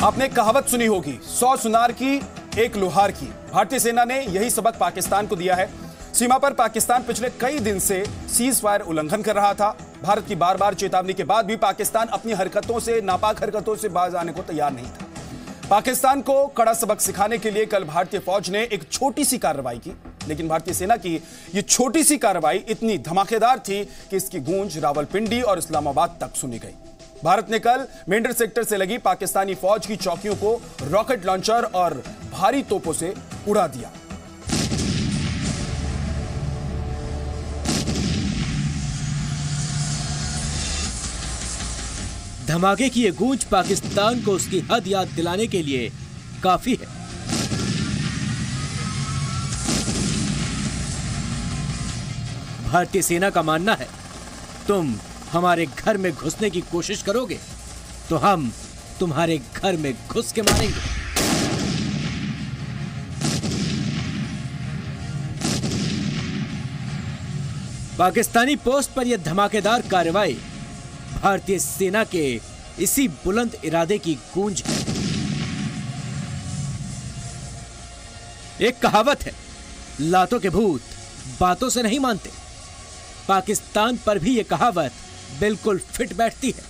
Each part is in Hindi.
आपने कहावत सुनी होगी, 100 सुनार की एक लोहार की। भारतीय सेना ने यही सबक पाकिस्तान को दिया है। सीमा पर पाकिस्तान पिछले कई दिन से सीज फायर उल्लंघन कर रहा था। भारत की बार बार चेतावनी के बाद भी पाकिस्तान अपनी हरकतों से, नापाक हरकतों से बाज आने को तैयार नहीं था। पाकिस्तान को कड़ा सबक सिखाने के लिए कल भारतीय फौज ने एक छोटी सी कार्रवाई की, लेकिन भारतीय सेना की यह छोटी सी कार्रवाई इतनी धमाकेदार थी कि इसकी गूंज रावलपिंडी और इस्लामाबाद तक सुनी गई। भारत ने कल मेंढर सेक्टर से लगी पाकिस्तानी फौज की चौकियों को रॉकेट लॉन्चर और भारी तोपों से उड़ा दिया। धमाके की ये गूंज पाकिस्तान को उसकी हद याद दिलाने के लिए काफी है। भारतीय सेना का मानना है, तुम हमारे घर में घुसने की कोशिश करोगे तो हम तुम्हारे घर में घुस के मारेंगे। पाकिस्तानी पोस्ट पर यह धमाकेदार कार्रवाई भारतीय सेना के इसी बुलंद इरादे की गूंज है। एक कहावत है, लातों के भूत बातों से नहीं मानते। पाकिस्तान पर भी यह कहावत बिल्कुल फिट बैठती है।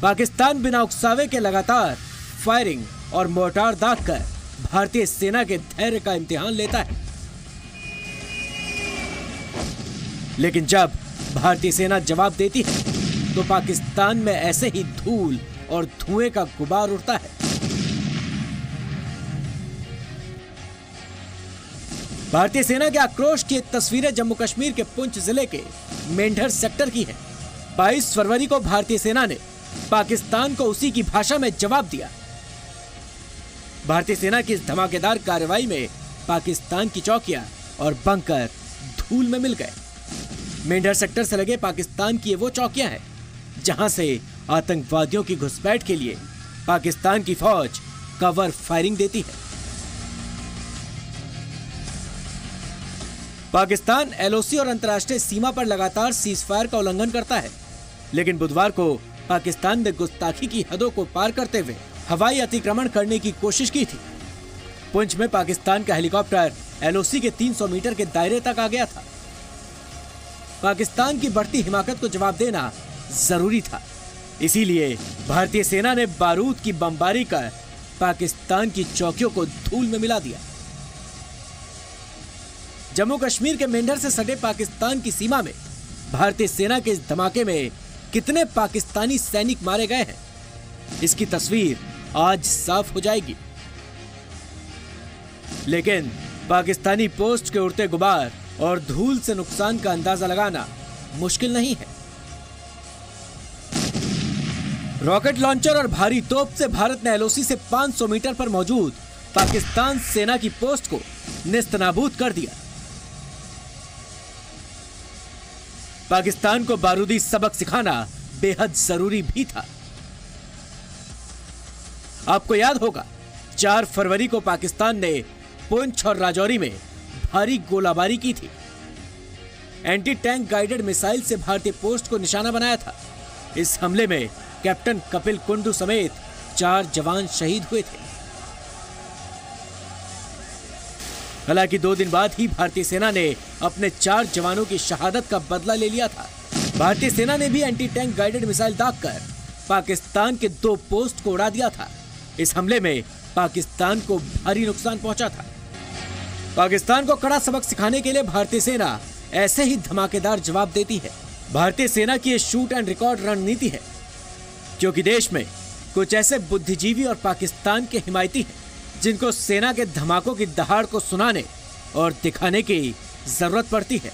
पाकिस्तान बिना उकसावे के लगातार फायरिंग और मोर्टार दागकर भारतीय सेना के धैर्य का इम्तिहान लेता है, लेकिन जब भारतीय सेना जवाब देती है तो पाकिस्तान में ऐसे ही धूल और धुएं का गुबार उड़ता है। भारतीय सेना के आक्रोश की तस्वीरें जम्मू कश्मीर के पुंछ जिले के मेंढर सेक्टर की है। 22 फरवरी को भारतीय सेना ने पाकिस्तान को उसी की भाषा में जवाब दिया। भारतीय सेना की इस धमाकेदार कार्रवाई में पाकिस्तान की चौकियां और बंकर धूल में मिल गए। मेंढर सेक्टर से लगे पाकिस्तान की ये वो चौकियां हैं जहां से आतंकवादियों की घुसपैठ के लिए पाकिस्तान की फौज कवर फायरिंग देती है। पाकिस्तान एलओसी और अंतर्राष्ट्रीय सीमा पर लगातार सीजफायर का उल्लंघन करता है, लेकिन बुधवार को पाकिस्तान ने गुस्ताखी की हदों को पार करते हुए हवाई अतिक्रमण करने की कोशिश की थी। पुंछ में पाकिस्तान का हेलीकॉप्टर एलओसी के 300 मीटर के दायरे तक आ गया था। पाकिस्तान की बढ़ती हिमाकत को जवाब देना जरूरी था, इसीलिए भारतीय सेना ने बारूद की बमबारी कर पाकिस्तान की चौकियों को धूल में मिला दिया। जम्मू कश्मीर के मेंढर से सटे पाकिस्तान की सीमा में भारतीय सेना के इस धमाके में कितने पाकिस्तानी सैनिक मारे गए हैं, इसकी तस्वीर आज साफ हो जाएगी। लेकिन पाकिस्तानी पोस्ट के उड़ते गुबार और धूल से नुकसान का अंदाजा लगाना मुश्किल नहीं है। रॉकेट लॉन्चर और भारी तोप से भारत ने एलओसी से 500 मीटर पर मौजूद पाकिस्तान सेना की पोस्ट को नेस्तनाबूद कर दिया। पाकिस्तान को बारूदी सबक सिखाना बेहद जरूरी भी था। आपको याद होगा, 4 फरवरी को पाकिस्तान ने पुंछ और राजौरी में भारी गोलाबारी की थी। एंटी टैंक गाइडेड मिसाइल से भारतीय पोस्ट को निशाना बनाया था। इस हमले में कैप्टन कपिल कुंडू समेत 4 जवान शहीद हुए थे। हालांकि 2 दिन बाद ही भारतीय सेना ने अपने 4 जवानों की शहादत का बदला ले लिया था। भारतीय सेना ने भी एंटी टैंक गाइडेड मिसाइल दागकर पाकिस्तान के 2 पोस्ट को उड़ा दिया था। इस हमले में पाकिस्तान को भारी नुकसान पहुंचा था। पाकिस्तान को कड़ा सबक सिखाने के लिए भारतीय सेना ऐसे ही धमाकेदार जवाब देती है। भारतीय सेना की ये शूट एंड रिकॉर्ड रणनीति है, क्योंकि देश में कुछ ऐसे बुद्धिजीवी और पाकिस्तान के हिमायती हैं जिनको सेना के धमाकों की दहाड़ को सुनाने और दिखाने की जरूरत पड़ती है।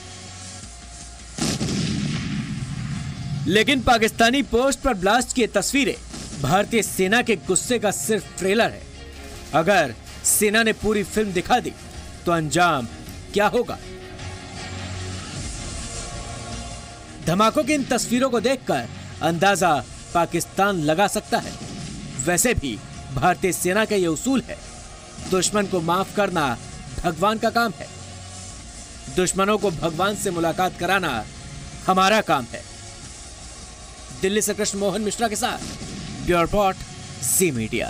लेकिन पाकिस्तानी पोस्ट पर ब्लास्ट की तस्वीरें भारतीय सेना के गुस्से का सिर्फ ट्रेलर है। अगर सेना ने पूरी फिल्म दिखा दी तो अंजाम क्या होगा? धमाकों की इन तस्वीरों को देखकर अंदाजा पाकिस्तान लगा सकता है। वैसे भी भारतीय सेना का यह उसूल है, दुश्मन को माफ करना भगवान का काम है। दुश्मनों को भगवान से मुलाकात कराना हमारा काम है। दिल्ली से कृष्ण मोहन मिश्रा के साथ ब्यूरो रिपोर्ट, जी मीडिया।